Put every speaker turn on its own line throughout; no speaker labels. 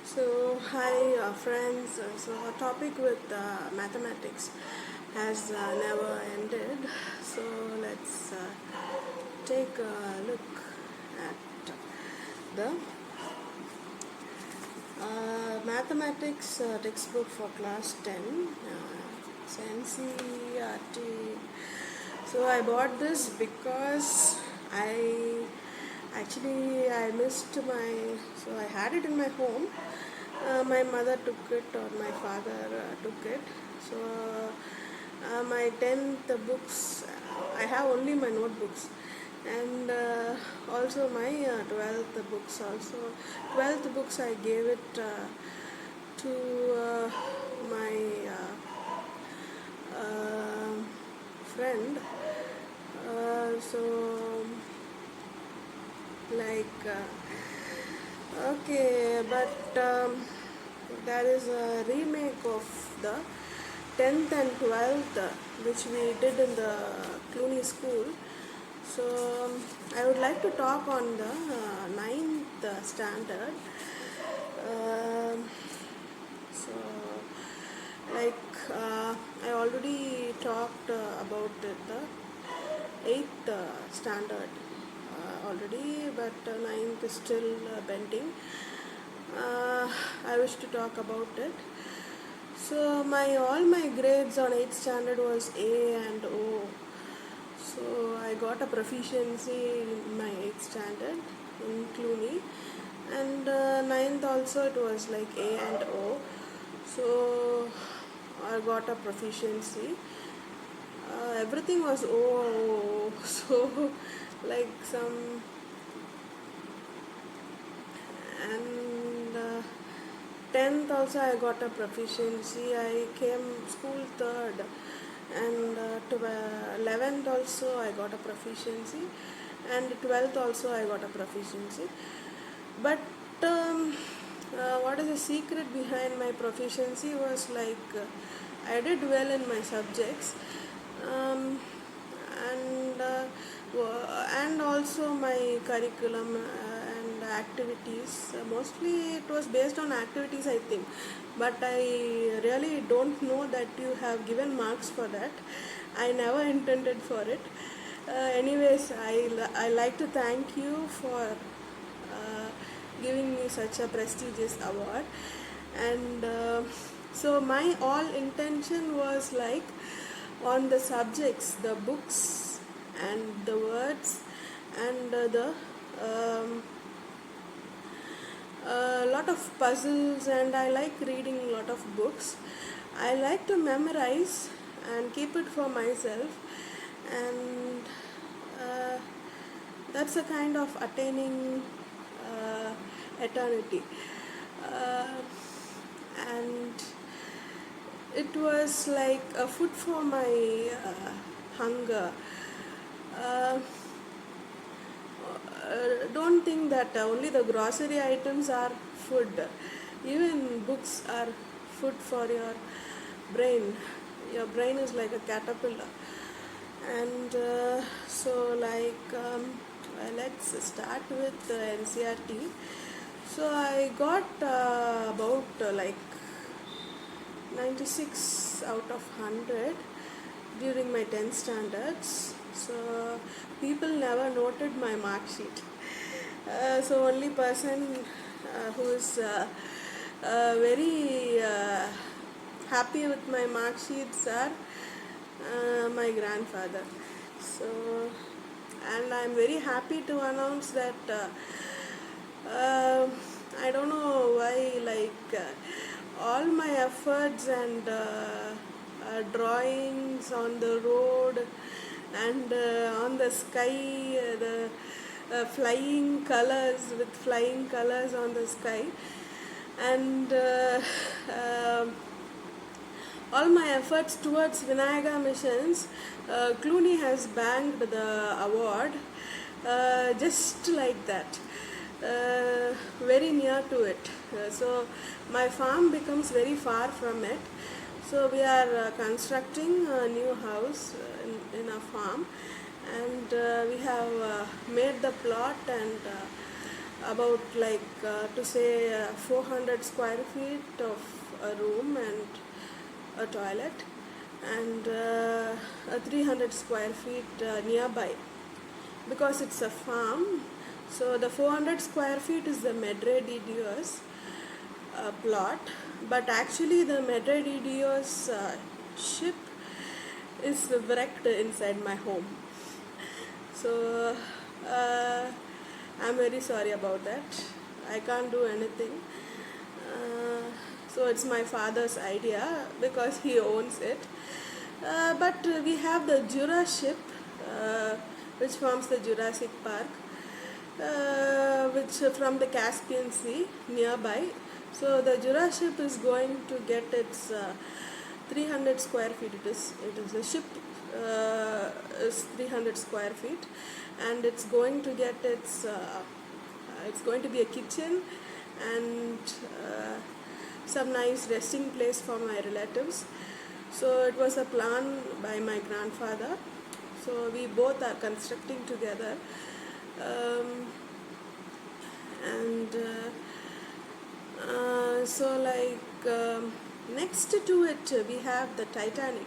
Hi friends. Our topic with mathematics has never ended. So, let's take a look at the mathematics textbook for class 10. It's NCERT. So, I bought this because I missed I had it in my home. My mother took it or my father took it. So my 10th books, I have only my notebooks, and also my 12th books also. 12th books I gave it to my friend. So like okay, but there is a remake of the 10th and 12th which we did in the Clooney school. So I would like to talk on the 9th standard. Um so I already talked about the 8th standard already, but ninth is still pending. I wish to talk about it. So my all my grades on 8th standard was A and O. So I got a proficiency in my 8th standard in Clooney, and ninth also it was like A and O. So I got a proficiency. Everything was O. So like some and 10th also I got a proficiency. I came school third, and 11th also I got a proficiency, and 12th also I got a proficiency. But what is the secret behind my proficiency was I did well in my subjects, um, and and also my curriculum and activities. Mostly it was based on activities, I think, but I really don't know that you have given marks for that. I never intended for it. Anyways, I like to thank you for giving me such a prestigious award. And so my all intention was on the subjects, the books and the words, and the a lot of puzzles, and I like reading a lot of books. I like to memorize and keep it for myself, and uh, that's a kind of attaining eternity. Uh, and it was like a food for my hunger. Uh, don't think that only the grocery items are food. Even books are food for your brain. Your brain is like a caterpillar. And let's start with the NCRT. So I got about 96 out of 100 during my 10th standards. So people never noted my mark sheet. So only person who is very happy with my mark sheets are my grandfather. So, and I'm very happy to announce that I don't know why, all my efforts and drawings on the road and on the sky, the flying colors with flying colors on the sky, and all my efforts towards Vinayaga missions, Clooney has banked the award just like that, very near to it. So my farm becomes very far from it. So we are constructing a new house in a farm, and we have made the plot and about to say 400 square feet of a room and a toilet, and a 300 square feet nearby, because it's a farm. So the 400 square feet is the Medre DDO's plot, but actually the Medre DDO's ship is wrecked inside my home. So uh, I'm very sorry about that. I can't do anything. So it's my father's idea because he owns it. But we have the Jura ship, which forms the Jurassic Park, which from the Caspian Sea nearby. So the Jura ship is going to get its 300 square feet. It is the ship is 300 square feet, and it's going to get it's going to be a kitchen and some nice resting place for my relatives. So it was a plan by my grandfather. So we both are constructing together, and so next to it we have the Titanic.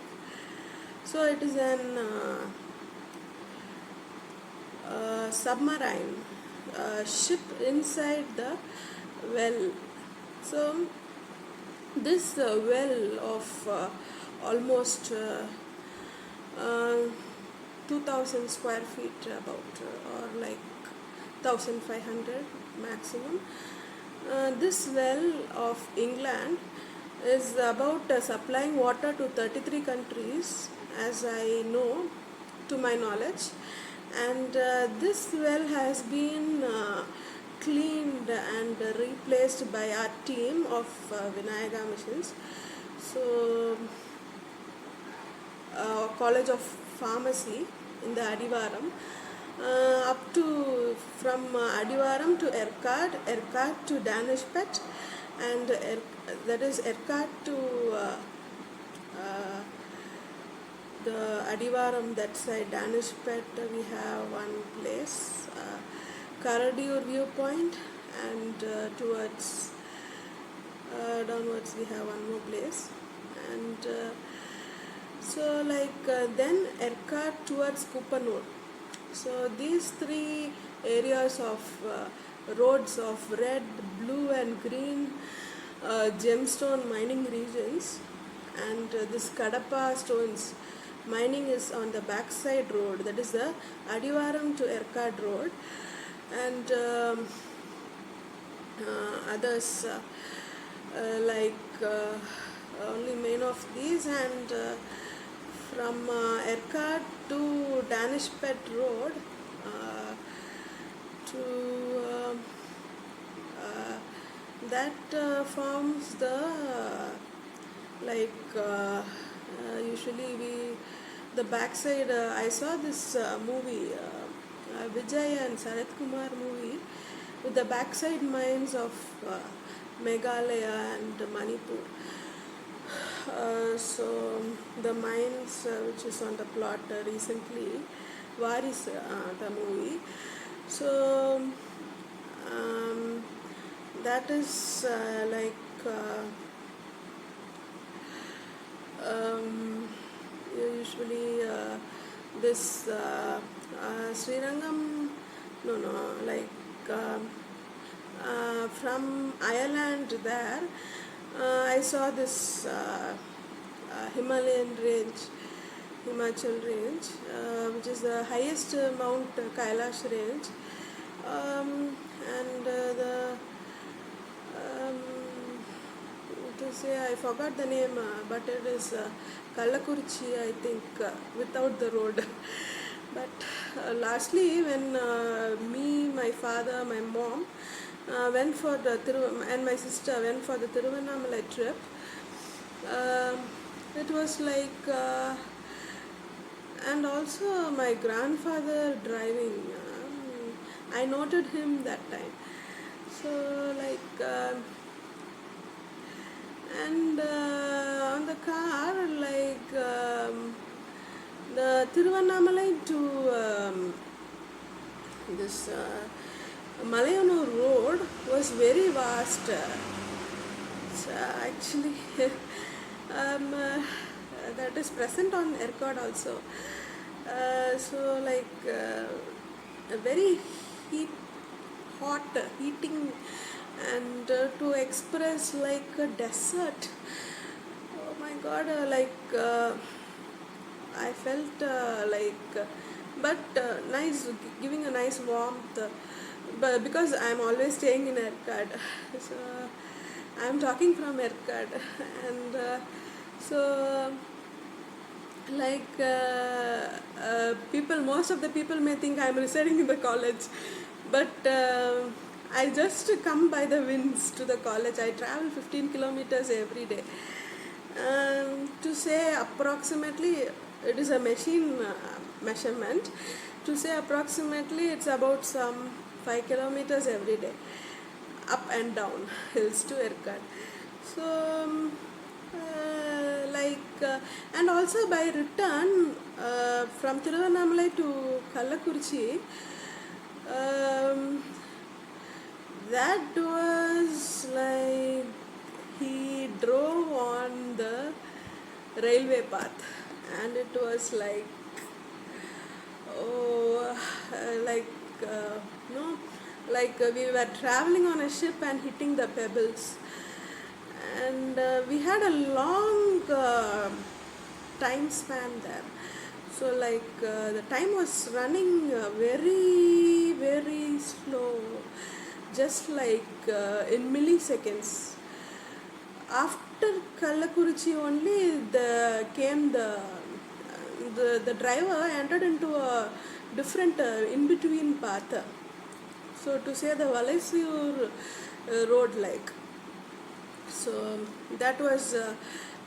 So it is an submarine ship inside the well. So this well of almost 2000 square feet about, or 1500 maximum. This well of England is about supplying water to 33 countries, as I know, to my knowledge. And this well has been cleaned and replaced by our team of Vinayaga missions. So College of Pharmacy in the Adivaram, up to from Adivaram to Erkard to Danishpet, and that is Erkard to the Adivaram, that side Danishpet, we have one place, Karadiur viewpoint, and towards downwards we have one more place, and then Erkard towards Kupanur. So these three areas of roads of red, blue and green gemstone mining regions, and this Kadapa stones mining is on the backside road, that is the Adivaram to Erkard road, and others only main of these, and from Erkard to Danishpet road to that forms the usually the backside. I saw this movie, Vijay and Sarath Kumar movie, with the backside mines of Meghalaya and Manipur. So the mines which is on the plot recently, Varis, the movie. So that is usually this Srirangam, from Ireland there, I saw this Himalayan range, Himachal range, which is the highest Mount Kailash range, and to say, I forgot the name, but it is Kallakurchi, I think, without the road. But lastly, when me, my father, my mom went for the and my sister went for the Tiruvannamalai trip, it was and also my grandfather driving, I noted him that time. So and on the car, the Tiruvannamalai to this Malayanu road was very vast. So actually, um, that is present on ERCOT also. So like a very heat, hot, heating, and to express like a desert. Oh my God! I felt but nice, giving a nice warmth. But because I'm always staying in ERCOT, so I'm talking from ERCOT, and so people, most of the people may think I'm residing in the college, but I just come by the winds to the college. I travel 15 kilometers every day. To say approximately, it is a machine measurement. To say approximately, it's about some 5 kilometers every day, up and down hills to ERCOT. So, and also by return from Tiruvannamalai to Kallakurichi, um, that was like he drove on the railway path, and it was like oh, no, we were traveling on a ship and hitting the pebbles, and we had a long time span there. So the time was running very very slow, just in milliseconds. After Kallakurichi only the driver entered into a different in between path. So to say the Valaisur road so that was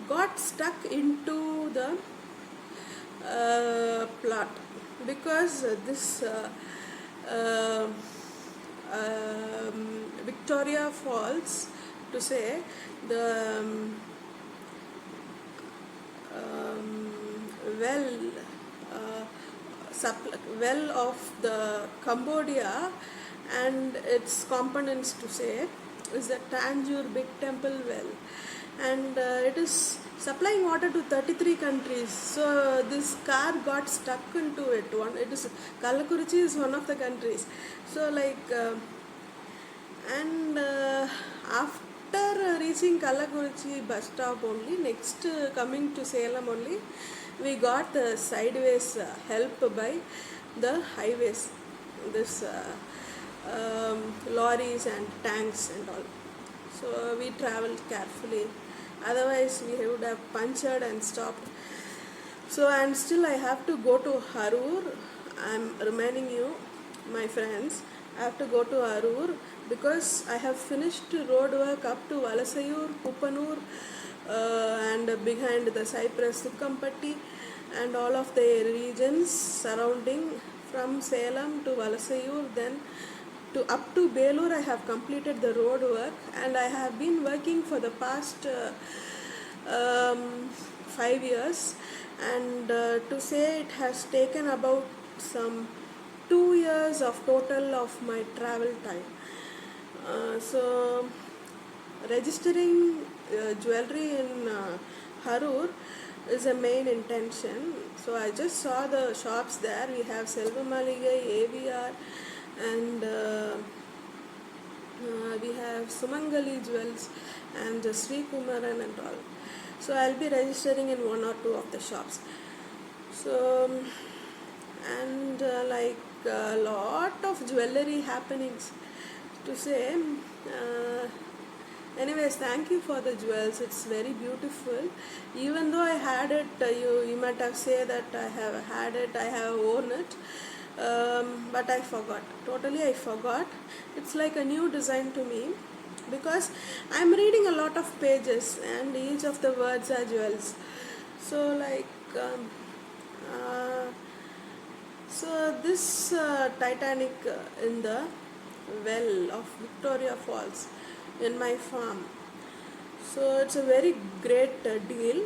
got stuck into the plot because this uh, Victoria Falls, to say the um, well uh, well of the Cambodia and its components, to say, is the Tanjore Big Temple well, and it is supplying water to 33 countries. So this car got stuck into it. It is Kallakurichi is one of the countries. So and after reaching Kallakurichi bus stop only, next coming to Salem only, we got the sideways help by the highways, this lorries and tanks and all. So we traveled carefully, otherwise we would have punctured and stopped. So and still I have to go to Harur. I'm reminding you, my friends, I have to go to Harur because I have finished road work up to Valasayur, Kupanur, and behind the Cyprus, Sukkampatti, and all of the regions surrounding from Salem to Valasayur, then to up to Belur. I have completed the road work, and I have been working for the past 5 years, and to say it has taken about some 2 years of total of my travel time. So registering jewelry in Harur is a main intention. So I just saw the shops there. We have Selva Maligai, AVR, and we have Sumangali Jewels and Sri Kumaran and all. So I'll be registering in one or two of the shops. So and a lot of jewelry happenings, to say. Anyways, thank you for the jewels. It's very beautiful. Even though I had it, you might have said that I have had it, I have worn it, but I forgot. Totally, I forgot. It's like a new design to me because I'm reading a lot of pages and each of the words are jewels. So so this Titanic in the well of Victoria Falls in my farm. So it's a very great deal,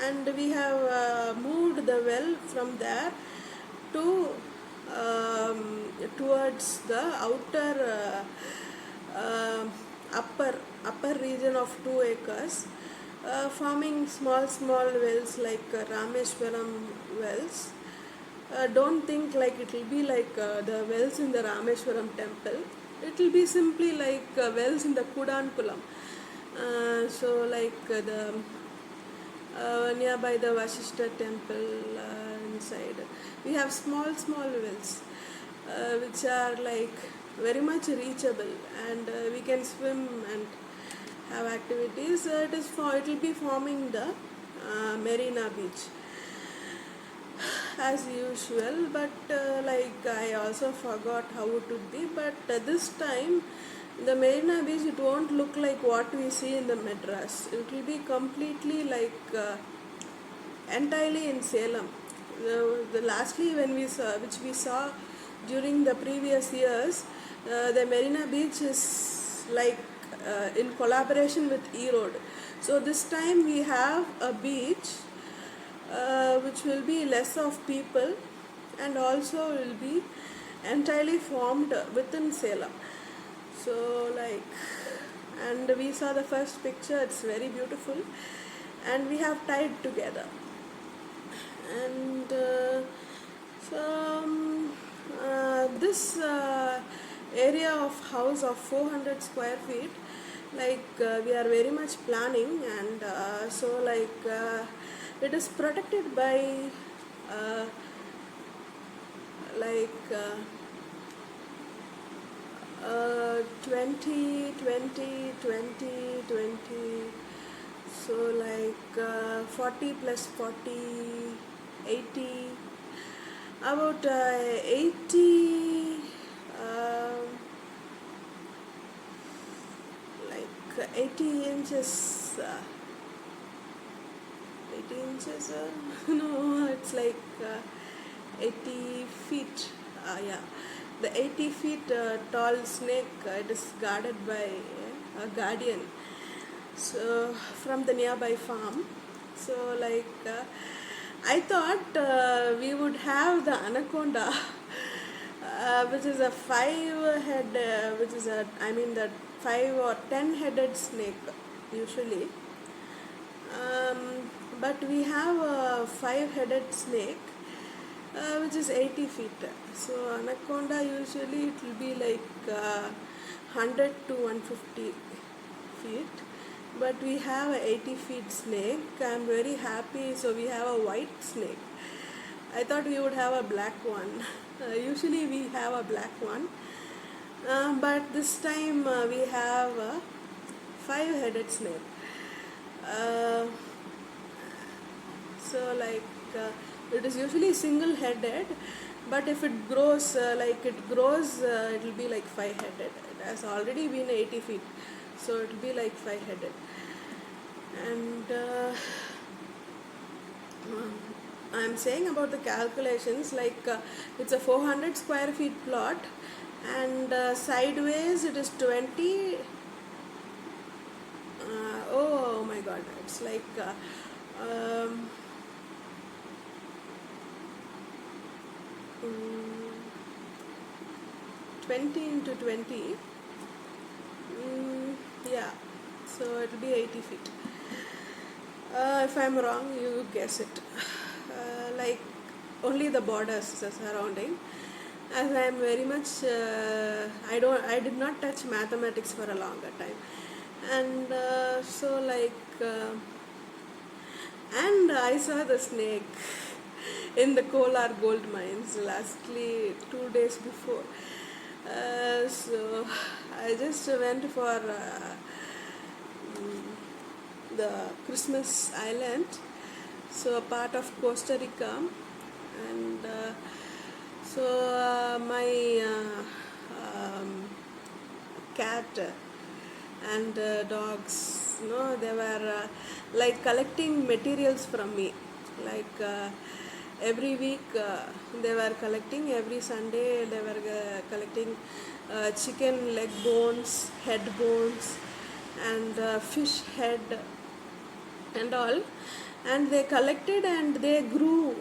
and we have moved the well from there to towards the outer uh, upper upper region of 2 acres, forming small wells like Rameshwaram wells. Don't think like it will be like the wells in the Rameshwaram temple. It will be simply like wells in the Kudankulam. So like the nearby the Vashishta temple inside, we have small wells which are like very much reachable, and we can swim and have activities. It will be forming the Marina Beach as usual, but like I also forgot how it would be, but this time the Marina Beach, it won't look like what we see in the Madras. It will be completely like entirely in Salem. The lastly when we saw, which we saw during the previous years, the Marina Beach is like in collaboration with E-Road. So this time we have a beach which will be less of people, and also will be entirely formed within Salem. So like, and we saw the first picture, it's very beautiful, and we have tied together. And this area of house of 400 square feet, like we are very much planning, and so like it is protected by uh, like 20 20 20 20, so like 40 plus 40 80, about 80, like 80 inches, 80 inches, no, it's like 80 feet, yeah, the 80 feet tall snake, it is guarded by a guardian, so from the nearby farm. So like I thought we would have the anaconda, which is a 5 head, which is a, I mean the 5 or 10 headed snake usually. But we have a 5 headed snake, which is 80 feet. So anaconda usually it will be like 100 to 150 feet. But we have a 80 feet snake. I'm very happy. So we have a white snake. I thought we would have a black one. Usually we have a black one. But this time we have a 5 headed snake. So like it is usually single headed, but if it grows like it grows, it will be like 5 headed. It has already been 80 feet, so it will be like 5 headed. And I'm saying about the calculations, like it's a 400 square feet plot, and sideways it is 20. Oh my god, it's like 20 into 20, yeah, so it will be 80 feet. If I'm wrong, you guess it. Like only the borders are surrounding, as I am very much I did not touch mathematics for a longer time, and so like and I saw the snake in the Kolar gold mines lastly 2 days before. So I just went for the Christmas Island, so a part of Costa Rica, and so my cat and dogs, they were like collecting materials from me, like every week they were collecting, every Sunday they were collecting chicken leg bones, head bones, and fish head and all, and they collected and they grew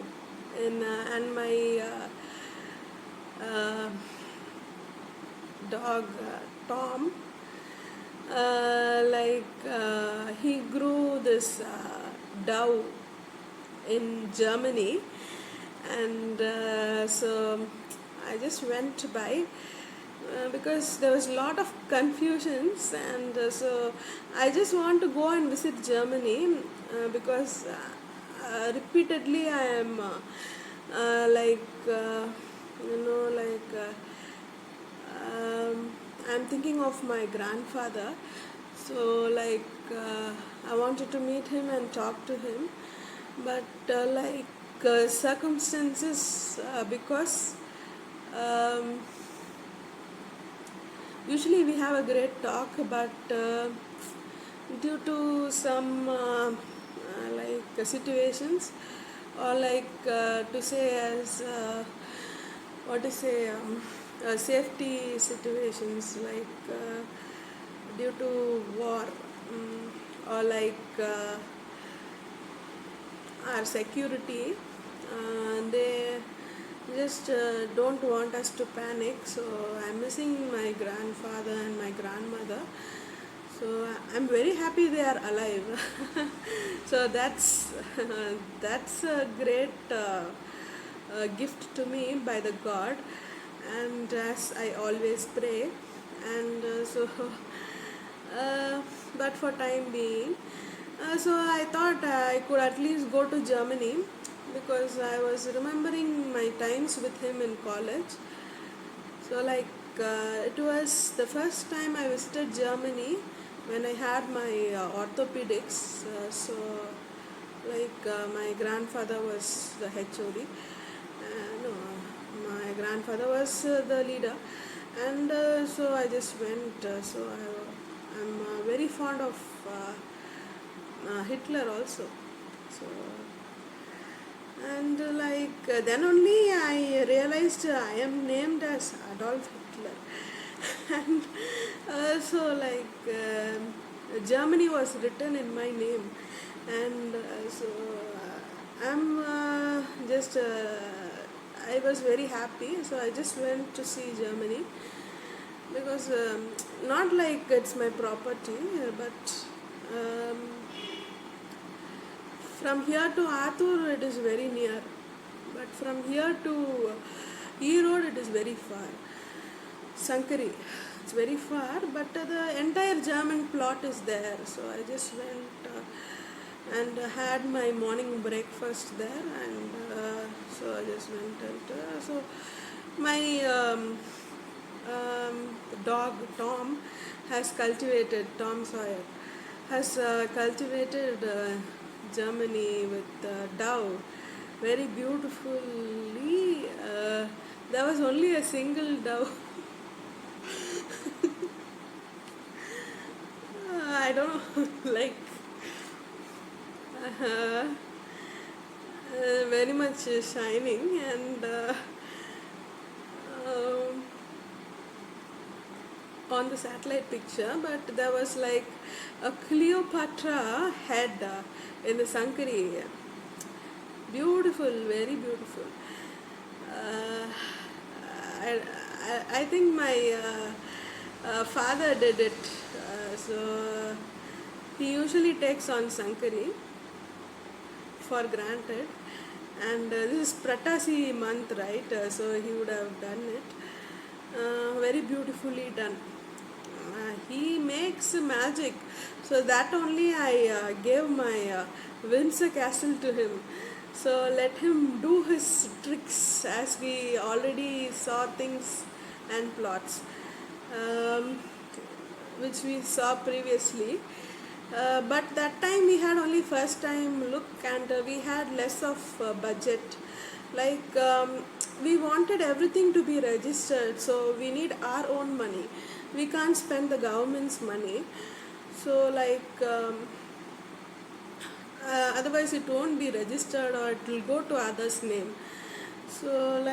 in and my uh, dog Tom. He grew this dove in Germany, and so I just went by because there was a lot of confusions, and so I just want to go and visit Germany because repeatedly I am you know like I'm thinking of my grandfather, so I wanted to meet him and talk to him, but circumstances because um, usually we have a great talk, but due to some situations, or to say as what to say safety situations, due to war, or our security, they just don't want us to panic. So I'm missing my grandfather and my grandmother, so I'm very happy they are alive. So that's a great gift to me by the God, and as I always pray, and uh, but for time being, so I thought I could at least go to Germany because I was remembering my times with him in college. So it was the first time I visited Germany when I had my orthopedics. My grandfather was the HOD. No, my grandfather was the leader, and so I just went. I'm very fond of Hitler also. So and then only I realized I am named as Adolf Hitler. And Germany was written in my name, and I'm just I was very happy, so I just went to see Germany because not like it's my property, but um, from here to Athur it is very near, but from here to E Road it is very far. Sankari, it's very far, but the entire German plot is there. So I just went and had my morning breakfast there, and so I just went and so my dog Tom has cultivated Tom Sawyer has cultivated Germany with dove very beautifully. There was only a single dove. I don't know, uh, very much shining, and um, on the satellite picture, but there was like a Cleopatra head in the Sankari. Beautiful, very beautiful. Uh, I think my father did it. So he usually takes on Sankari for granted, and this is Pratasi month, right? So he would have done it very beautifully done. He makes magic, so that only I gave my Windsor Castle to him. So let him do his tricks, as we already saw things and plots, um, which we saw previously. But that time we had only first time look, and we had less of budget. We wanted everything to be registered, so we need our own money. We can't spend the government's money. So otherwise it won't be registered, or it will go to others' name. So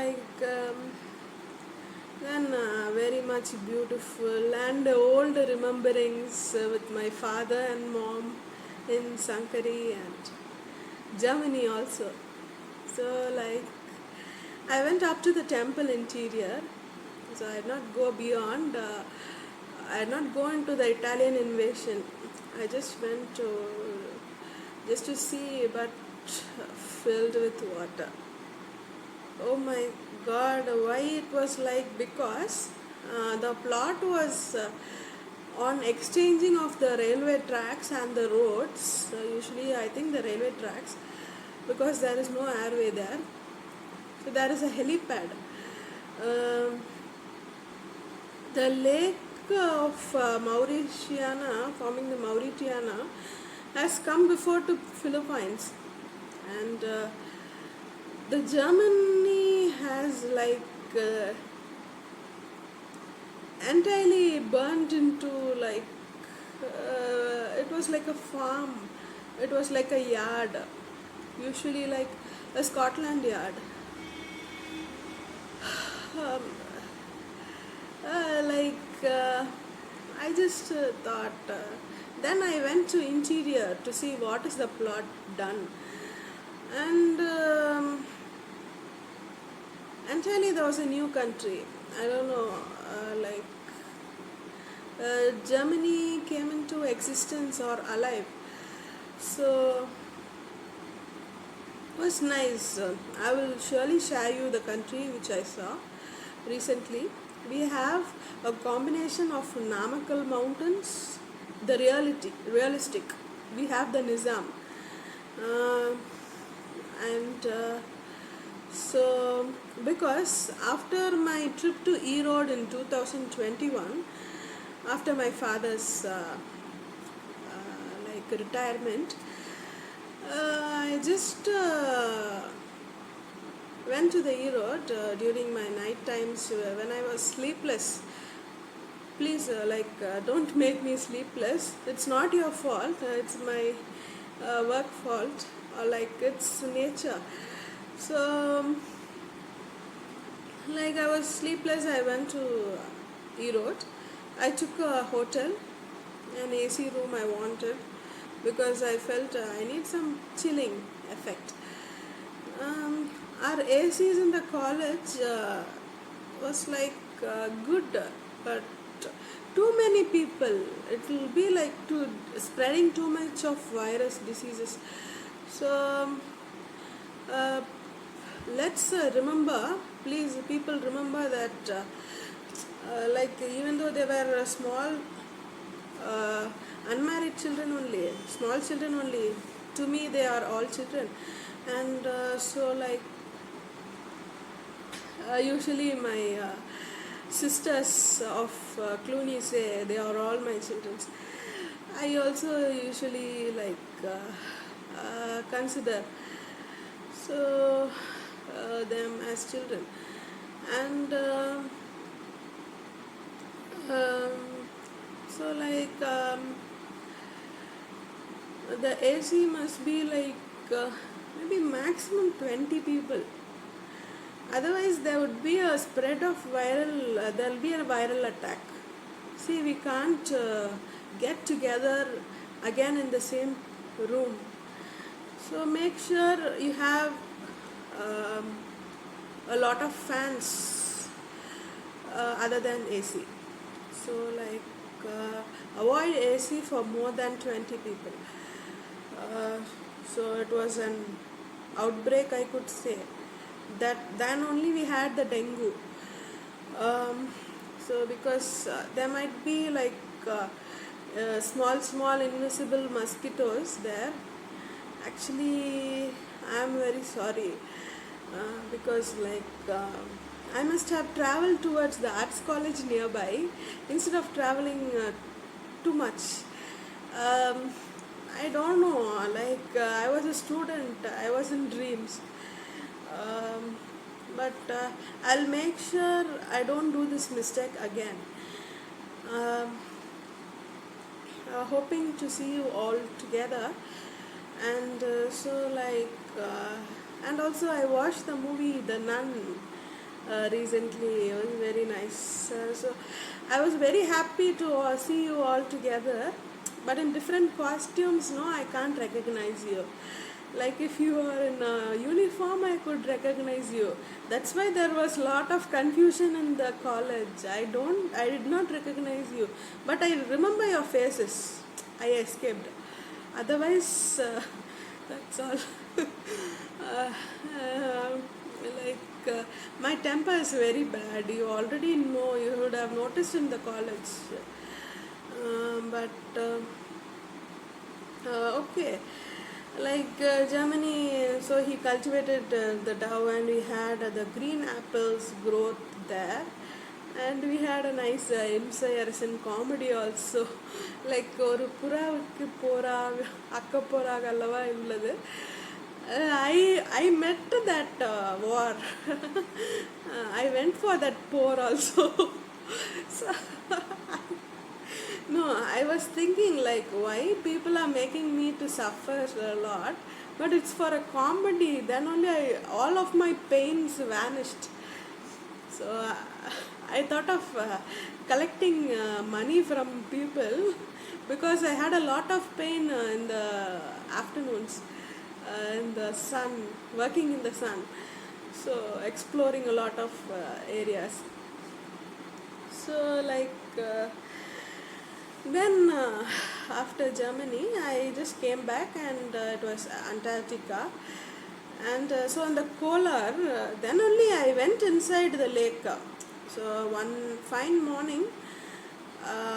then very much beautiful and old rememberings with my father and mom in Sankari and Germany also. So I went up to the temple interior, so I did not go beyond. I did not go into the Italian invasion. I just went to just to see, but filled with water. Oh my God! Why it was like? Because the plot was on exchanging of the railway tracks and the roads. Usually, I think the railway tracks, because there is no airway there. So there is a helipad. Um, the lake of Mauritiana, forming the Mauritania, has come before to Philippines, and the Germany has like entirely burnt into like it was like a farm. It was like a yard, usually like a Scotland yard. Um, like I just thought. Then I went to interior to see what is the plot done, and entirely there was a new country. I don't know, like Germany came into existence or alive. So it was nice. I will surely share you the country which I saw recently. We have a combination of Namakal mountains, the realistic. We have the Nizam, uh, and so because after my trip to Erode in 2021, after my father's like retirement, I just went to the Erode during my night times when I was sleepless. Please, don't make me sleepless. It's not your fault. It's my work fault. Or like it's nature. So, like I was sleepless. I went to Erode. I took a hotel, an AC room I wanted, because I felt I need some chilling effect. Our ACs in the college was like good, but too many people. It will be like spreading too much of virus diseases. So uh, let's remember, please, people remember that. Like even though they were small unmarried children only, small children only, to me they are all children, and so like usually my sisters of Clooney say they are all my children. I also usually like consider so them as children, and um, so like the AC must be like maybe maximum 20 people. Otherwise, there would be a spread of viral. There will be a viral attack. See, we can't get together again in the same room. So make sure you have um, a lot of fans other than AC. So like avoid AC for more than 20 people. So it was an outbreak, I could say. That then only we had the dengue. So because there might be like small invisible mosquitoes there. Actually, I am very sorry because like I must have traveled towards the arts college nearby instead of traveling too much. Um, I don't know. Like I was a student. I was in dreams. Um, but I'll make sure I don't do this mistake again. Um, hoping to see you all together, and so like and also I watched the movie The Nun recently. It was very nice. So I was very happy to see you all together, but in different costumes. No, I can't recognize you. Like if you are in a uniform, I could recognize you. That's why there was lot of confusion in the college. I did not recognize you, but I remember your faces. I escaped. Otherwise, that's all. uh, uh, my temper is very bad. You already know. You would have noticed in the college. But okay, Germany, so he cultivated the dough, and we had the green apples growth there, and we had a nice imsayarasan comedy also. Like ஒரு புறாவுக்கு போரா அக்க போறாக அல்லவா உள்ளது. I met that war. I went for that pour also. So no, I was thinking like why people are making me to suffer a lot, but it's for a comedy. Then only all of my pains vanished. So I thought of collecting money from people because I had a lot of pain in the afternoons, in the sun, working in the sun. So exploring a lot of areas. So then after Germany, I just came back, and it was Antarctica. And so on the Kolar, then only I went inside the lake. So one fine morning,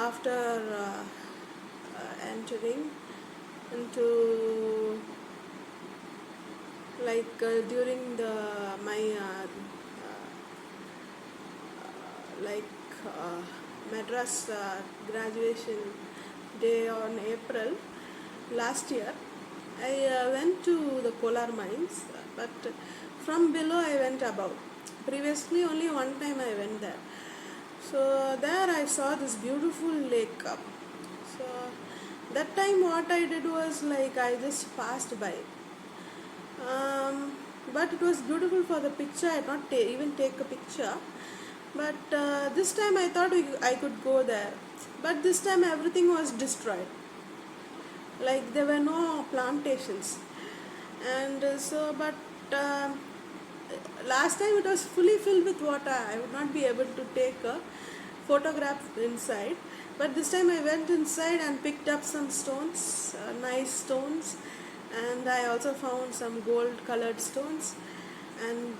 after entering into during the my Madras graduation day on April last year, I went to the Kolar mines, but from below I went above. Previously, only one time I went there. So there I saw this beautiful lake. So that time what I did was I just passed by. But it was beautiful for the picture. I did not even take a picture. But this time I thought I could go there. But this time everything was destroyed. There were no plantations. And last time it was fully filled with water. I would not be able to take a photograph inside. But this time I went inside and picked up some stones, nice stones. And I also found some gold colored stones. And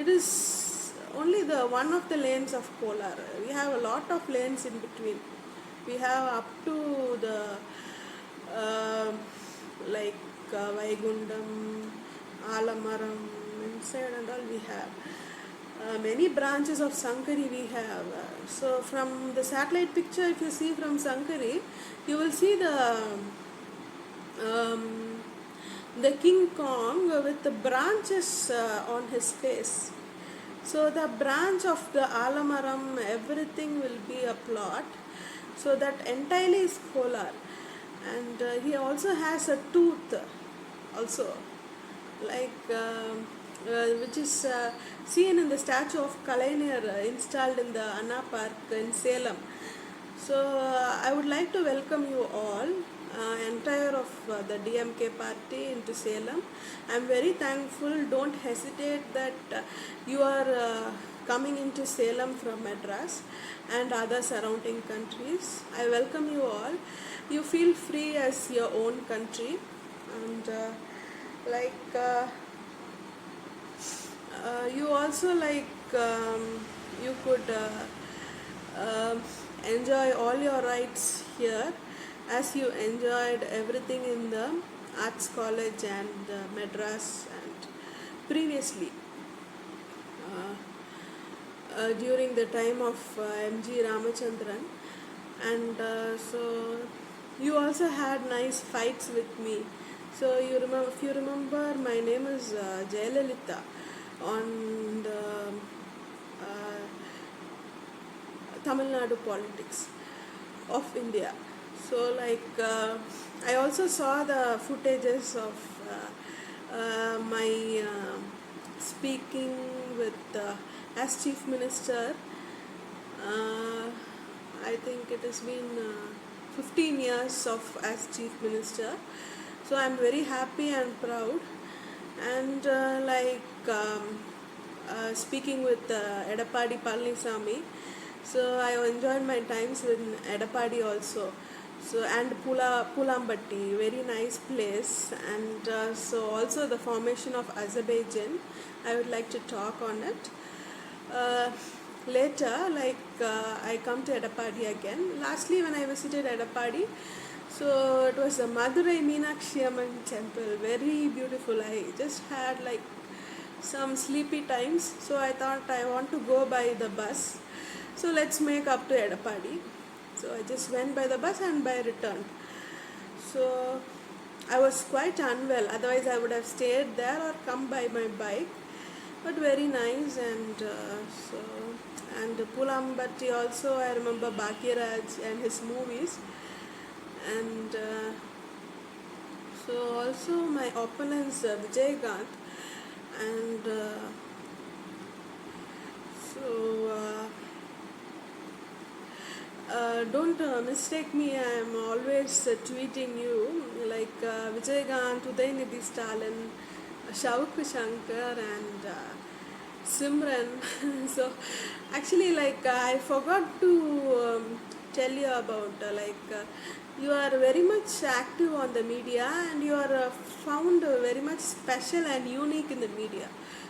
it is only the one of the lanes of Kolar. We have a lot of lanes in between. We have up to the Vaigundam, Alamaram, inside and all we have. Many branches of Sankari we have. So from the satellite picture, if you see from Sankari, you will see the King Kong with the branches on his face. So the branch of the Alamaram, everything will be a plot. So that entirely is Kolar. And he also has a tooth also, which is seen in the statue of Kalainer installed in the Anna Park in Salem. So I would like to welcome you all, entire of the DMK party into Salem. I am very thankful. Don't hesitate that you are coming into Salem from Madras and other surrounding countries. I welcome you all. You feel free as your own country, and you also you could enjoy all your rights here as you enjoyed everything in the arts college and Madras and previously during the time of M.G. Ramachandran. And so you also had nice fights with me. So if you remember, my name is Jayalalitha on the Tamil Nadu politics of India. So I also saw the footages of my speaking with as Chief Minister. I think it has been 15 years of as Chief Minister. So I'm very happy and proud. And speaking with Edapadi Palanisamy, so I enjoyed my times in Edapadi also. So and Pulambatti, very nice place. And so also the formation of Azerbaijan, I would like to talk on it. Uh, Later, I come to Edapadi again. Lastly, when I visited Edapadi, so it was the Madurai Meenakshi Amman temple, very beautiful. I just had like some sleepy times, so I thought I want to go by the bus. So let's make up to Edapadi. So I just went by the bus and by return. So I was quite unwell, otherwise, I would have stayed there or come by my bike. But very nice, and Pulambatti also, I remember Bakiraj and his movies. And so also my opponents Vijay Gant. And so don't mistake me, I am always tweeting you like Vijay Gant, Udaynidhi Stalin, Shauk Shankar, and Simran. So actually, I forgot to tell you about you are very much active on the media, and you are found very much special and unique in the media.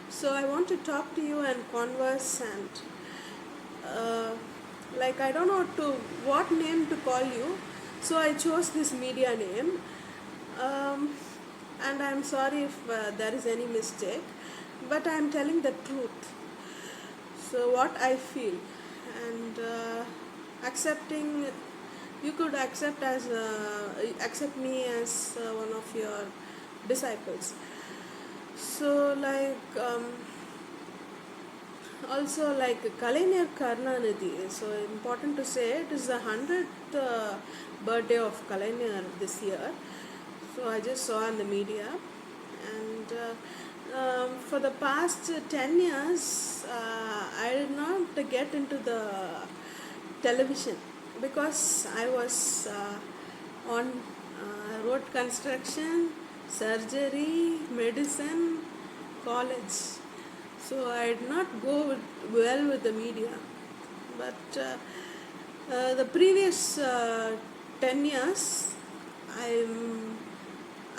So I want to talk to you and converse, and uh, I don't know to what name to call you, so I chose this media name. um, and I'm sorry if there is any mistake, but I'm telling the truth. So what I feel, and accepting, you could accept me as one of your disciples. So also like Kalaignar Karnanidhi, so important to say, it is the 100th birthday of Kalaignar this year. So I just saw in the media. And for the past 10 years, I did not get into the television because I was on road construction, surgery, medicine, college. So I did not go well with the media. But the previous 10 years,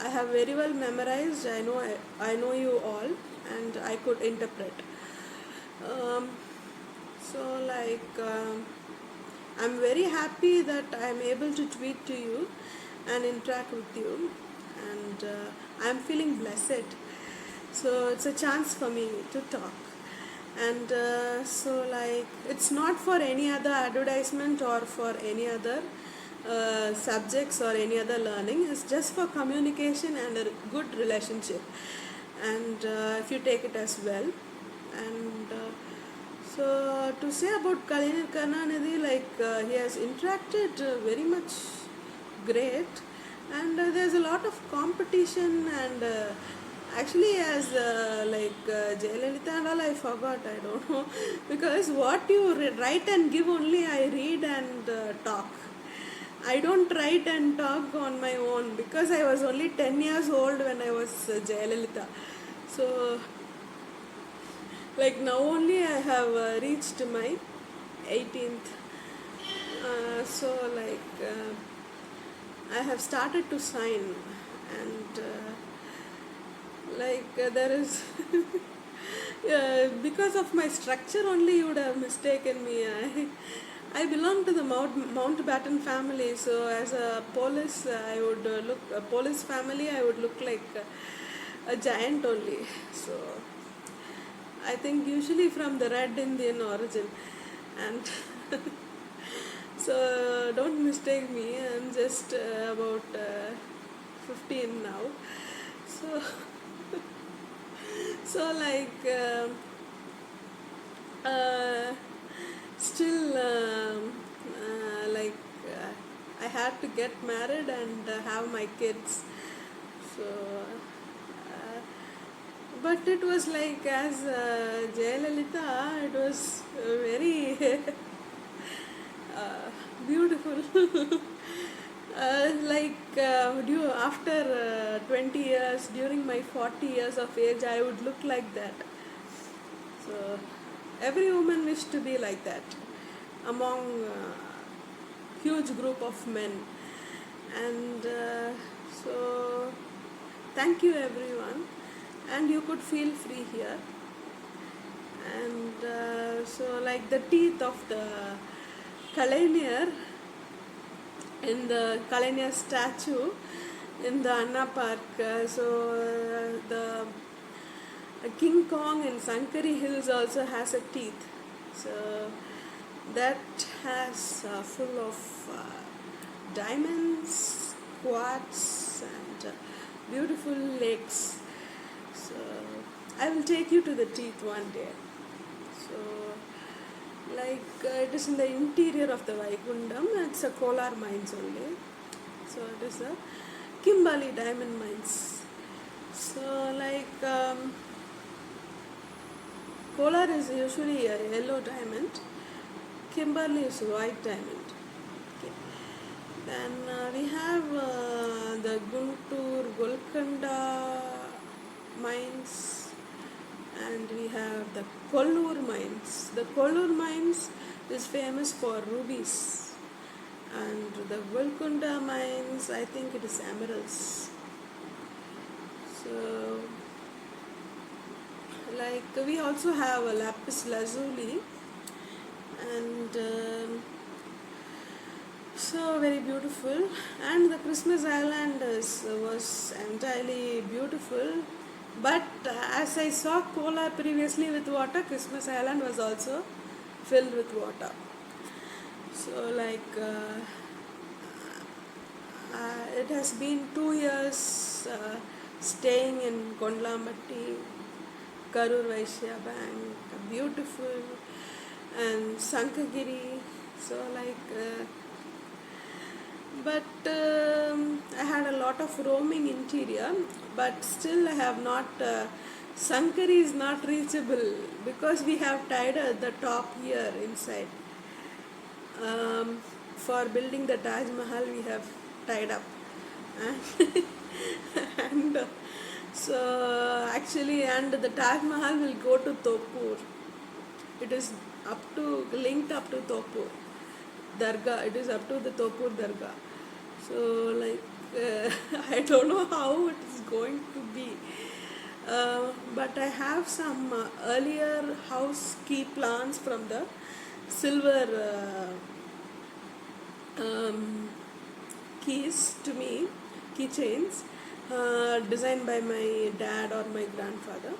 I have very well memorized. I know you all, and I could interpret. Um, so I'm very happy that I'm able to tweet to you and interact with you, and I'm feeling blessed. So it's a chance for me to talk. And it's not for any other advertisement or for any other subjects or any other learning. It's just for communication and a good relationship, and if you take it as well. And so to say about Kalaignar Karnanidhi, he has interacted very much great, and there's a lot of competition. And actually, as Jayalalitha and all, I forgot, I don't know, because what you write and give only I read and talk. I don't write and talk on my own because I was only 10 years old when I was Jayalalitha. So now only I have reached my 18th. So I have started to sign, and there is because of my structure only you would have mistaken me. I belong to the Mountbatten family, so as a police, I would look a police family. I would look like a giant only. So I think usually from the Red Indian origin, and so don't mistake me. I'm just about 15 now. So so still I had to get married and have my kids. So but it was like as Jayalalitha, it was very beautiful. After 20 years, during my 40 years of age, I would look like that. So every woman wish to be like that among huge group of men. And so thank you everyone, and you could feel free here. And so like the teeth of the Kalaniar in the Kalaniar statue in the Anna Park. The King Kong in Sankari Hills also has a teeth. So that has full of diamonds, quartz, and beautiful lakes. So I will take you to the teeth one day. So it is in the interior of the Vaikundam. It's a Kolar mines only. So it is a Kimberley diamond mines. So Kolar is usually a yellow diamond. Kimberley is white diamond. Okay. Then we have the Guntur Golconda mines, and we have the Kollur mines. The Kollur mines is famous for rubies, and the Golconda mines, I think it is emeralds. So we also have a lapis lazuli, and so very beautiful. And the Christmas Island was entirely beautiful. But as I saw Kolar previously with water, Christmas Island was also filled with water. So it has been 2 years staying in Kondlamatti, Karur Vaishya Bank, beautiful, and Sankagiri. So I had a lot of roaming interior, but still I have not. Sankari is not reachable because we have tied the top here inside. For building the Taj Mahal, we have tied up, and and the Taj Mahal will go to Topur. It is linked up to Topur Dargah. It is up to the Topur Dargah. So I don't know how it is going to be. But I have some earlier house key plans from the silver keys to me, keychains, designed by my dad or my grandfather.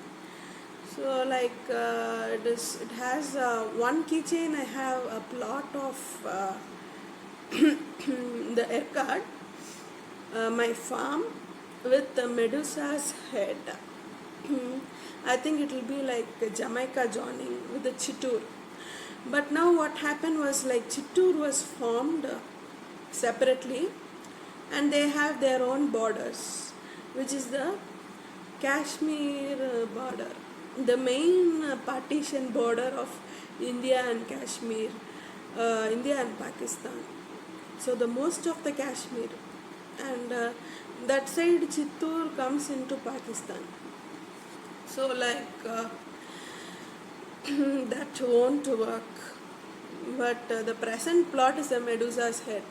So it has one keychain. I have a plot of the Ercard, my farm with the Medusa's head. I think it will be like Jamaica joining with the Chittoor. But now what happened was Chittoor was formed separately, and they have their own borders, which is the Kashmir border, the main partition border of India and Kashmir, India and Pakistan. So the most of the Kashmir, and that side Chittoor comes into Pakistan. So that won't work. But the present plot is a Medusa's head.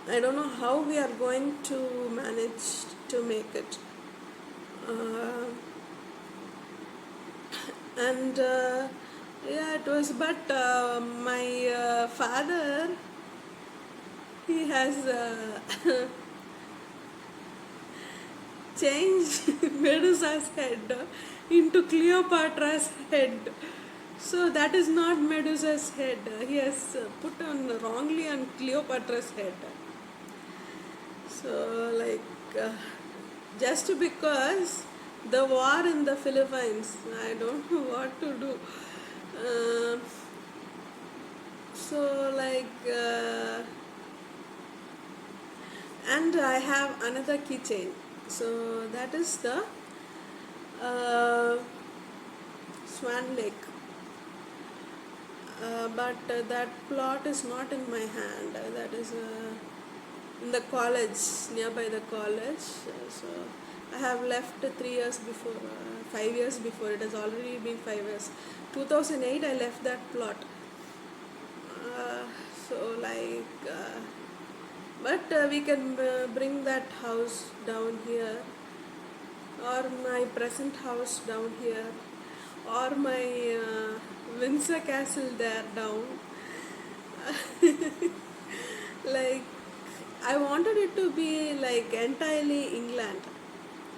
I don't know how we are going to manage to make it. And it was, but my father, he has changed Medusa's head into Cleopatra's head. So that is not Medusa's head. He has put on wrongly on Cleopatra's head. So just because the war in the Philippines, I don't know what to do. And I have another keychain. So that is the Swan Lake. But that plot is not in my hand. That is in the college, nearby the college. So I have left 3 years before, 5 years before. It has already been 5 years. 2008 I left that plot. Uh, so like, but we can bring that house down here, or my present house down here, or my Windsor Castle there down. Like, I wanted it to be like entirely England.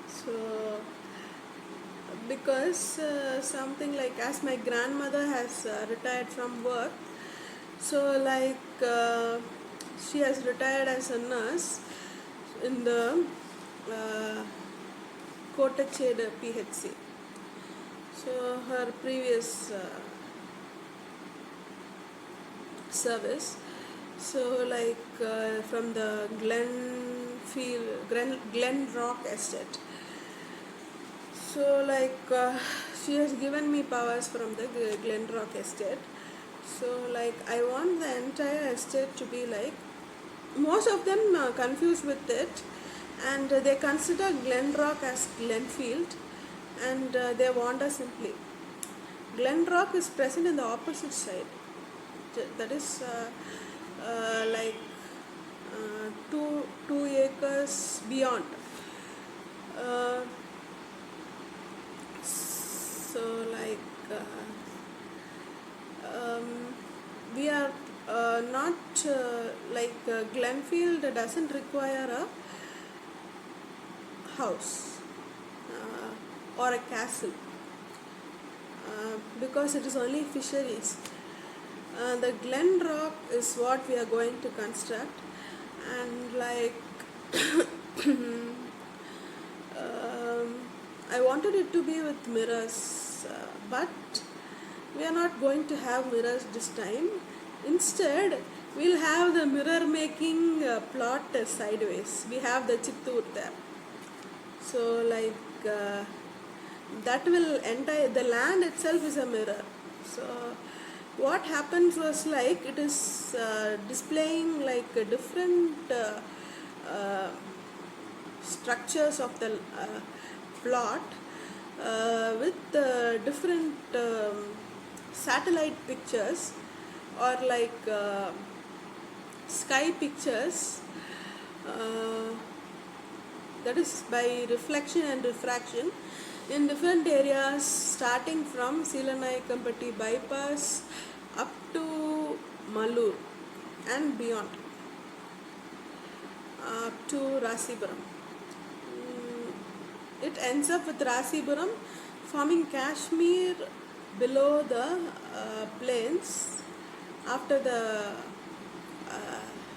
So because something like, as my grandmother has retired from work, so like she has retired as a nurse in the uh, Kotachede PHC. So her previous service, so like from the Glen Rock estate. So like she has given me powers from the Glen Rock estate. So like I want the entire estate to be like, most of them confused with it, and they consider Glen Rock as Glenfield, and they wander simply. Glen Rock is present in the opposite side. That is like 2 acres beyond. Uh, so like we are not like Glenfield doesn't require a house or a castle, because it is only fisheries. The Glen Rock is what we are going to construct, and like I wanted it to be with mirrors, but we are not going to have mirrors this time. Instead, we'll have the mirror making plot sideways. We have the Chittoor there. So like that will entire, the land itself is a mirror. So what happens was like, it is displaying like different structures of the plot with different satellite pictures, or like sky pictures, that is by reflection and refraction in different areas, starting from Seelanayakampatti bypass up to Malur and beyond, up to Rasipuram. It ends up with Rasipuram, forming Kashmir below the plains, after the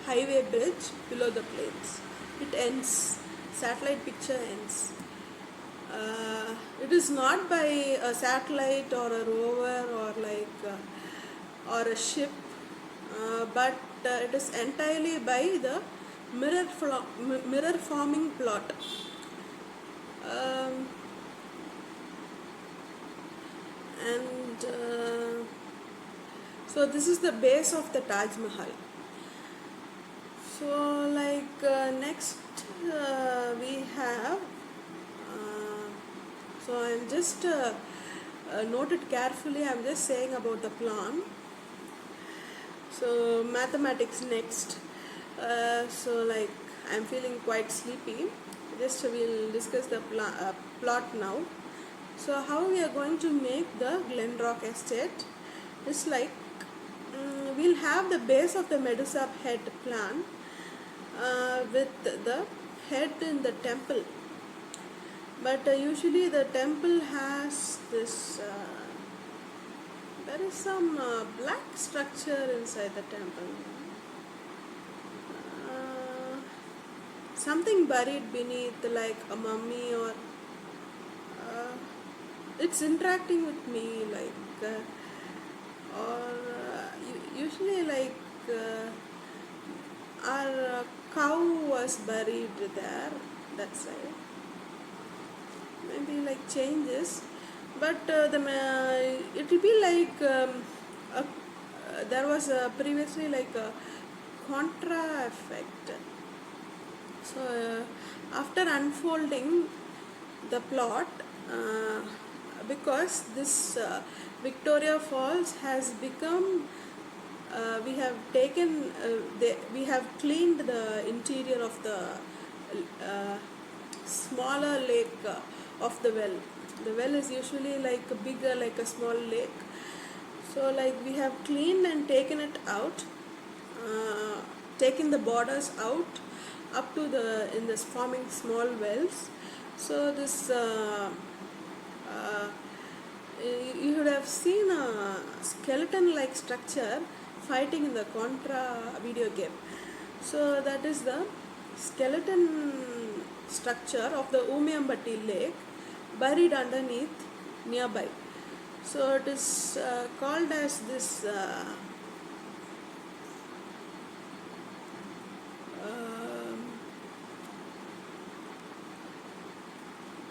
highway bridge below the plains. It ends, satellite picture ends. It is not by a satellite or a rover or like or a ship, but it is entirely by the mirror forming plot. And so this is the base of the Taj Mahal. So like next we have, so I'm just note it carefully, I'm just saying about the plan. So mathematics next. So like I'm feeling quite sleepy. Just we'll discuss the plot now. So how we are going to make the Glen Rock estate is like, we'll have the base of the Medusa head plan with the head in the temple. But usually the temple has this, there is some black structure inside the temple. Something buried beneath, like a mummy, or it's interacting with me, like or usually like our cow was buried there, that side. Maybe like changes, but it will be like there was previously like a contra effect. So after unfolding the plot, uh, because this Victoria Falls has become, we have taken, we have cleaned the interior of the uh, smaller lake of the well. The well is usually like bigger, like a small lake. So like we have cleaned and taken it out, uh, taken the borders out up to the in this forming small wells. So this uh, you would have seen a skeleton like structure fighting in the Contra video game. So that is the skeleton structure of the Umiambatti lake buried underneath nearby. So it is called as this um,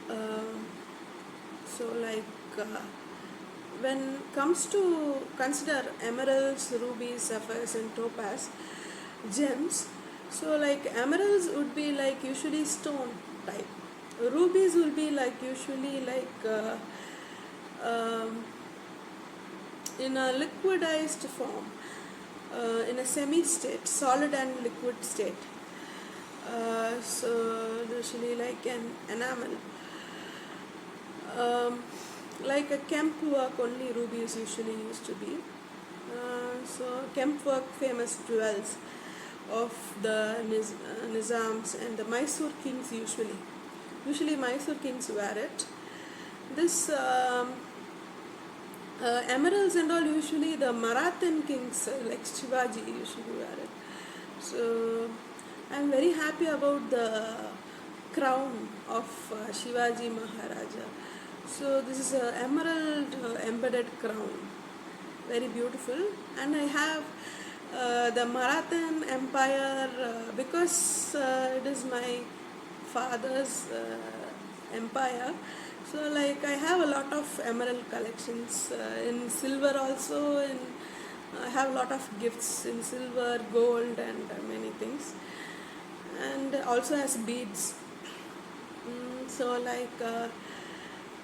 um, so like when comes to consider emeralds, rubies, sapphires and topaz gems, so like emeralds would be like usually stone type, rubies will be like usually like um, in a liquidized form, in a semi state, solid and liquid state. So usually like an enamel, um, like a Kemp work only rubies usually used to be. So Kemp work famous jewels of the Nizams and the Mysore kings usually Mysore kings wear it. This emeralds and all usually the Marathan kings like Shivaji usually wear it. So I am very happy about the crown of Shivaji Maharaja. So this is a emerald embedded crown, very beautiful. And I have the Marathan Empire because it is my father's empire. So like I have a lot of emerald collections in silver also. I have a lot of gifts in silver, gold, and many things, and also as beads. So like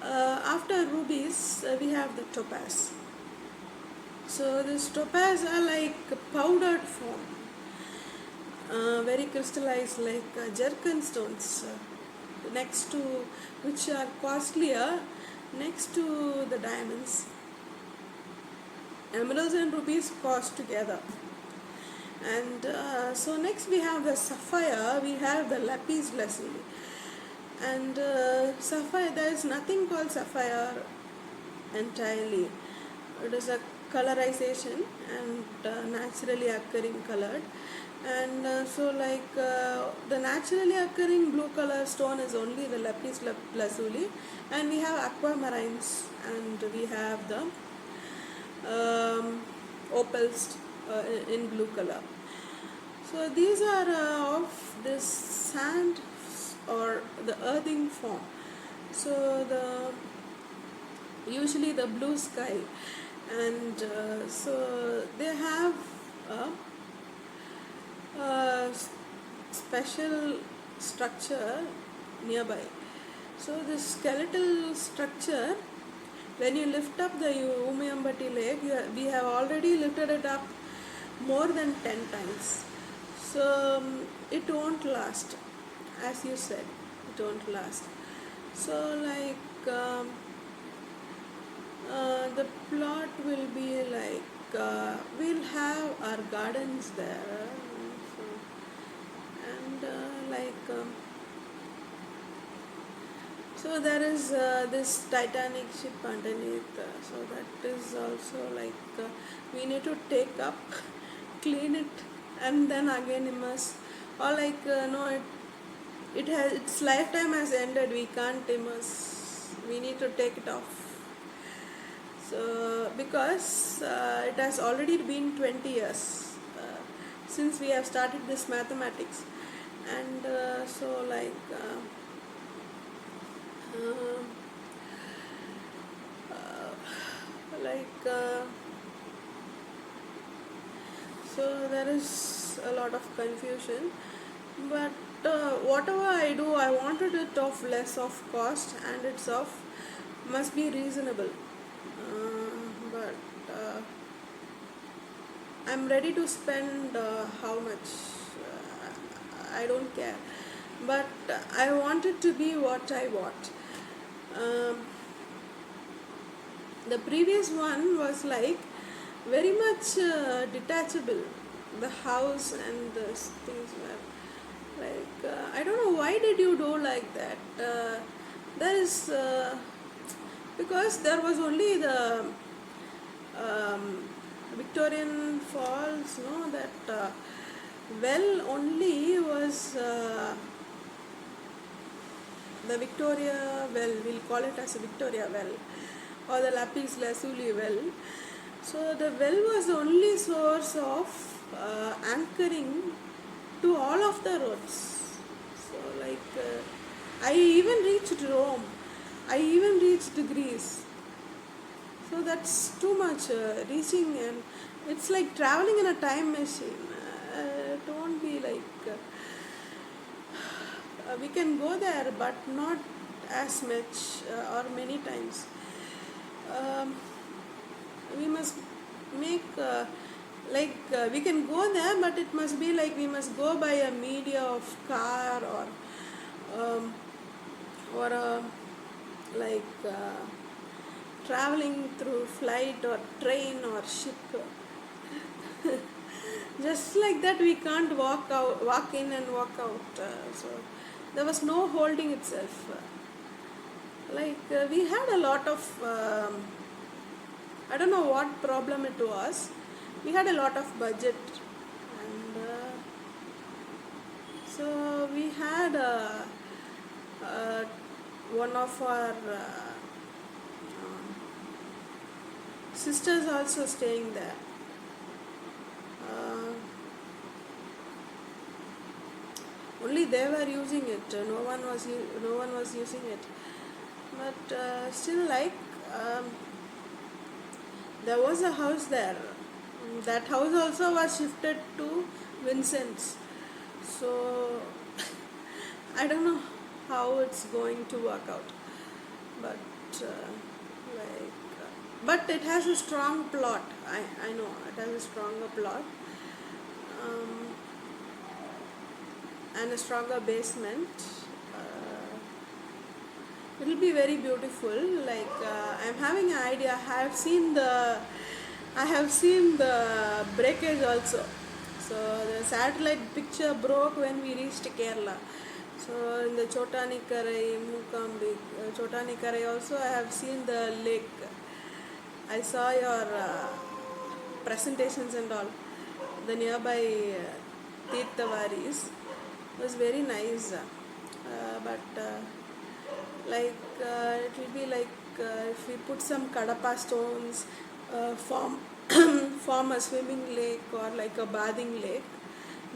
after rubies, we have the topaz. So this topaz are like powdered form, very crystallized like jerkin stones, next to which are costlier next to the diamonds. Emeralds and rubies cost together. And so next we have the sapphire, we have the lapis lazuli. And sapphire, there is nothing called sapphire entirely. It is a colorization and naturally occurring colored. And so like the naturally occurring blue color stone is only the lapis lazuli, and we have aquamarines, and we have the opals in blue color. So these are of this sand or the earthing form. So the usually the blue sky, and so they have a special structure nearby. So this skeletal structure, when you lift up the Umiambatti lake, we have already lifted it up more than 10 times. So it won't last, as you said, it won't last. So like the plot will be like we'll have our gardens there, so, and so there is this Titanic ship underneath, so that is also like we need to take up, clean it, and then again immerse. Or like no, it has its lifetime has ended. We can't immerse. We need to take it off. So because it has already been 20 years since we have started this mathematics, and so like. Like so there is a lot of confusion, but whatever I do, I wanted it of less of cost, and it's of must be reasonable. But I'm ready to spend how much. I don't care, but I want it to be what I want. Um, the previous one was like very much detachable. The house and the things were like I don't know why did you do like that. There is because there was only the um, Victorian Falls, no, that well only was the Victoria well, we'll call it as a Victoria well, or the Lapis Lazuli well. So the well was the only source of anchoring to all of the roads. So like I even reached Rome, I even reached Greece. So that's too much reaching, and it's like traveling in a time machine. Don't be like we can go there, but not as much or many times. Um, we must make we can go there, but it must be like we must go by a media of car um, or a, like traveling through flight or train or ship. Just like that, we can't walk in and walk out. So there was no holding itself. We had a lot of I don't know what problem it was. We had a lot of budget, and so we had uh, one of our sisters also staying there. Uh, Only they were using it. No one was using it. But still, like there was a house there. That house also was shifted to Vincent's. So I don't know how it's going to work out. But but it has a strong plot. I know it has a stronger plot. Um, and a stronger basement. It will be very beautiful. I'm having an idea. I have seen the breakage also. So the satellite picture broke when we reached Kerala. So in the Chotanikarai, Mukambi, Chotanikarai also I have seen the lake. I saw your presentations and all. The nearby Tirthavaris was very nice. It will be like if we put some kadapa stones, form form a swimming lake or like a bathing lake,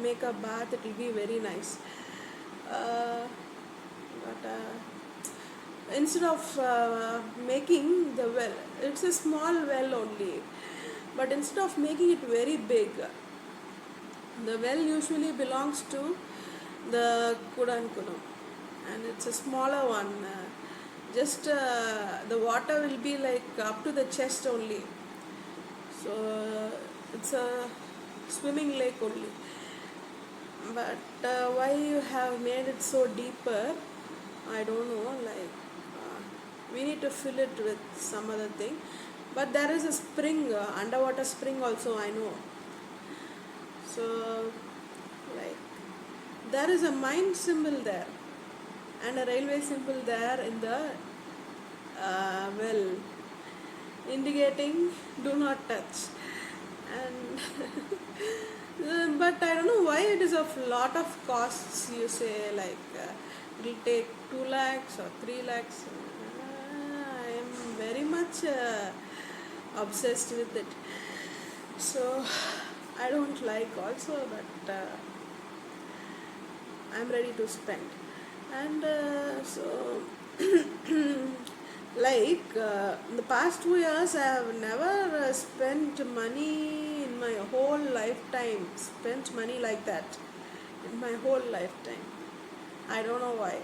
make a bath, it will be very nice. But instead of making the well, it's a small well only, but instead of making it very big, the well usually belongs to the Kudankunam, and it's a smaller one. The water will be like up to the chest only. So it's a swimming lake only. But why you have made it so deeper, I don't know. We need to fill it with some other thing. But there is a spring, underwater spring also, I know. So there is a mine symbol there and a railway symbol there in the well, indicating do not touch. And but I don't know why it is of lot of costs. You say it will take 2 lakhs or 3 lakhs. I am very much obsessed with it. So I don't like also, but I'm ready to spend. And so in the past 2 years, I have never spent money in my whole lifetime. Spent money like that in my whole lifetime. I don't know why.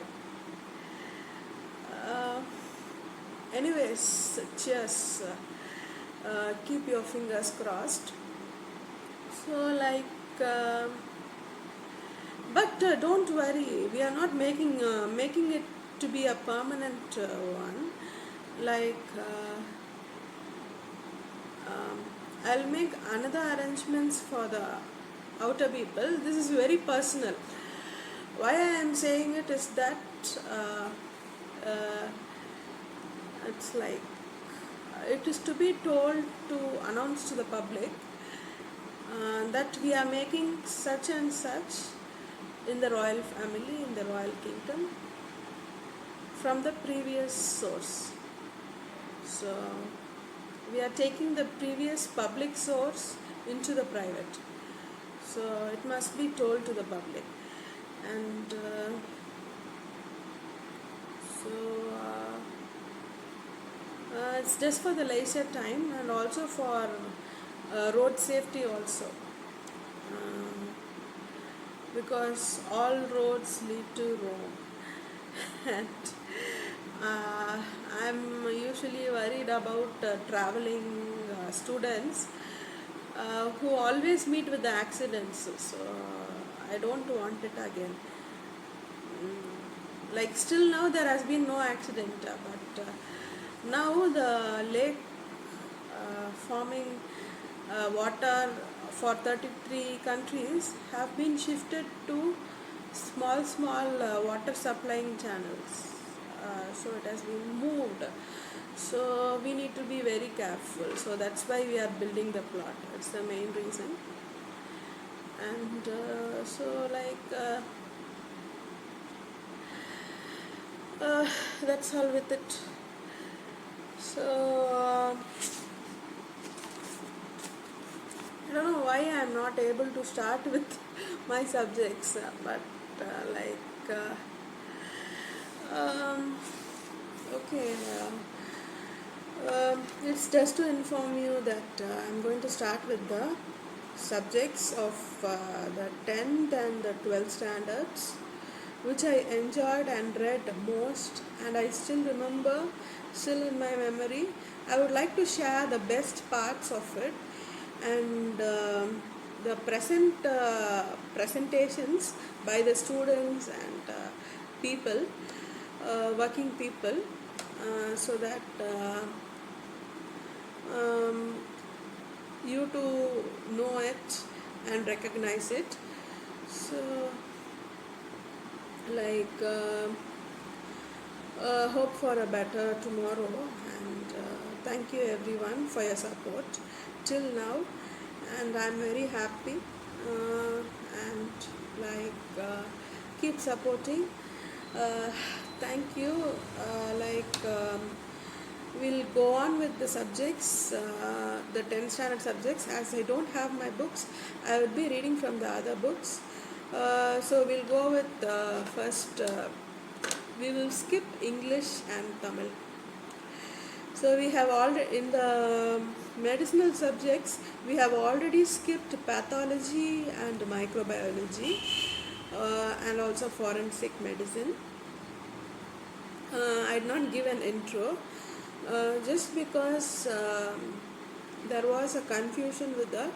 Uh, Anyways, cheers. Keep your fingers crossed. So, but don't worry. We are not making it to be a permanent one. Like, I'll make another arrangements for the outer people. This is very personal. Why I am saying it is that uh, uh, it's like it is to be told to announce to the public that we are making such and such in the royal family, in the royal kingdom, from the previous source. So we are taking the previous public source into the private. So it must be told to the public. And so it's just for the leisure time and also for road safety also. Because all roads lead to Rome. And I'm usually worried about traveling students who always meet with the accidents. So I don't want it again. Like still now there has been no accident, but now the lake forming water for 33 countries have been shifted to small water supplying channels. So it has been moved. So we need to be very careful. So that's why we are building the plot. It's the main reason. And that's all with it. So I don't know why I am not able to start with my subjects, but okay. It's just to inform you that I'm going to start with the subjects of the 10th and the 12th standards, which I enjoyed and read most, and I still remember, still in my memory. I would like to share the best parts of it and the presentations by the students and people, working people, so that you to know it and recognize it. So hope for a better tomorrow, and thank you everyone for your support till now, and I'm very happy, and keep supporting. Thank you. We'll go on with the subjects, the 10th standard subjects. As I don't have my books, I would be reading from the other books. So we'll go with first, we will skip English and Tamil. So we have already, in the medicinal subjects, we have already skipped pathology and microbiology, and also forensic medicine. I did not give an intro, just because there was a confusion with the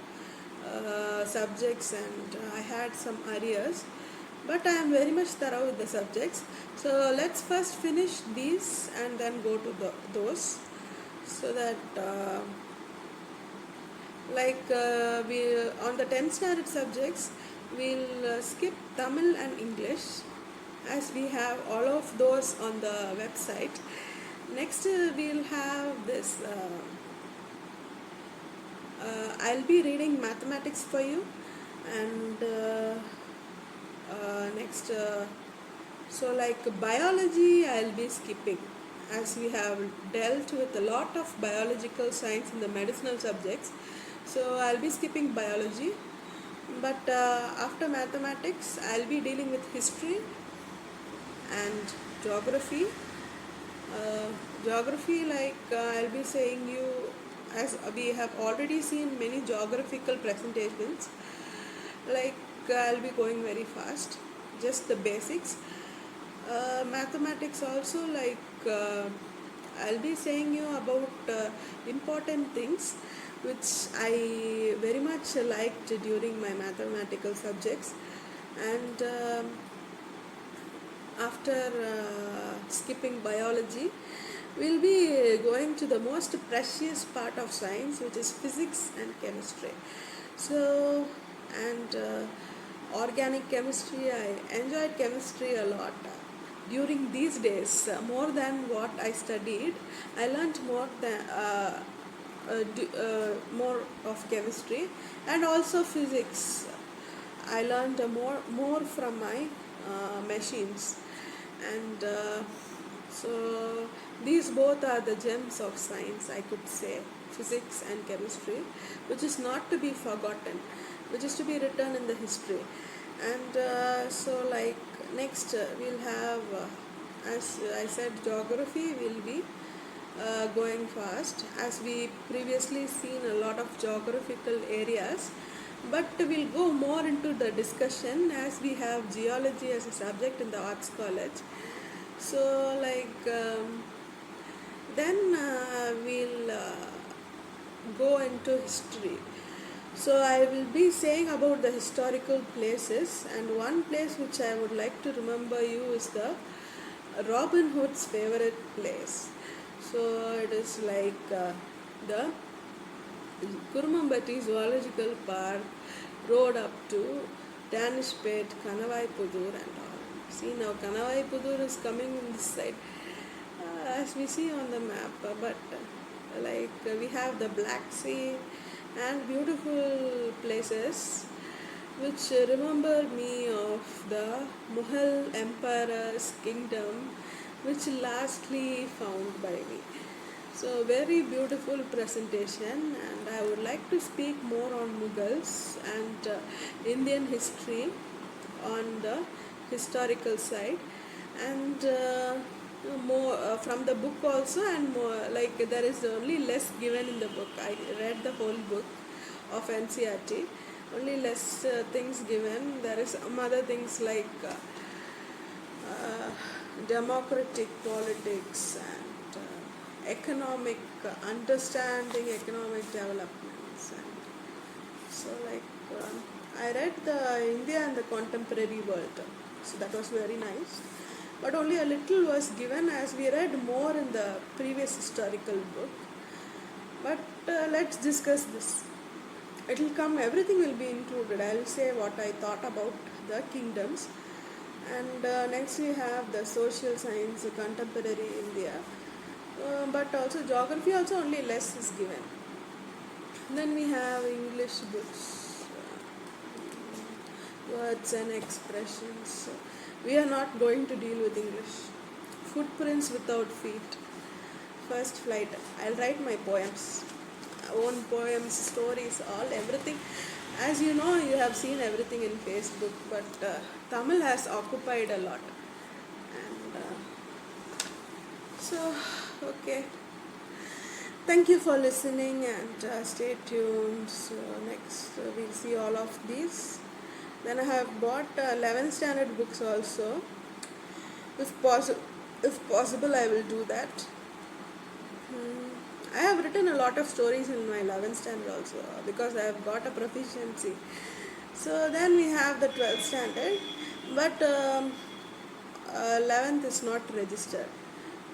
subjects, and I had some arrears, but I am very much thorough with the subjects. So let's first finish these and then go to those, so that we on the 10th standard subjects we'll skip Tamil and English, as we have all of those on the website. Next we'll have this, I'll be reading mathematics for you, and next biology I'll be skipping, as we have dealt with a lot of biological science in the medicinal subjects. So I'll be skipping biology, but after mathematics I'll be dealing with history and geography. I'll be saying you, as we have already seen many geographical presentations, I'll be going very fast, just the basics. Mathematics also, like I'll be saying you about important things which I very much liked during my mathematical subjects. And after skipping biology, we'll be going to the most precious part of science, which is physics and chemistry. So, and organic chemistry, I enjoyed chemistry a lot. During these days, more than what I studied, I learned more of chemistry and also physics. I learned more from my machines, and so these both are the gems of science, I could say, physics and chemistry, which is not to be forgotten, which is to be written in the history. And so, like next, we'll have, as I said, geography will be going fast, as we previously seen a lot of geographical areas, but we'll go more into the discussion as we have geology as a subject in the arts college. So, like then we'll go into history. So I will be saying about the historical places, and one place which I would like to remember you is the Robin Hood's favorite place. So it is like the Kurumambati Zoological Park, road up to Danishpet, Kanavai Pudur and all. See, now Kanavai Pudur is coming in this side, as we see on the map, but we have the Black Sea and beautiful places which remember me of the Mughal Emperor's kingdom, which lastly found by me. So very beautiful presentation, and I would like to speak more on Mughals and Indian history on the historical side, and more from the book also, and more like there is only less given in the book. I read the whole book of NCRT, only less things given. There is some other things like democratic politics and economic understanding economic developments. And so I read the India and the contemporary world, so that was very nice, but only a little was given as we read more in the previous historical book. But let's discuss this. It will come, everything will be included. I will say what I thought about the kingdoms, and next we have the social science, contemporary India, but also geography also only less is given. Then we have English books, words and expressions. We are not going to deal with English. Footprints without feet. First flight. I'll write my poems, own poems, stories, all, everything. As you know, you have seen everything in Facebook, but Tamil has occupied a lot. And so, okay. Thank you for listening, and stay tuned. So next we'll see all of these. Then I have bought 11th standard books also. If possible, I will do that. I have written a lot of stories in my 11th standard also, because I have got a proficiency. So then we have the 12th standard, but 11th is not registered.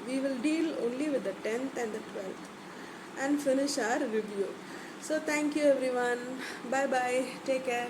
We will deal only with the 10th and the 12th and finish our review. So thank you everyone. Bye bye. Take care.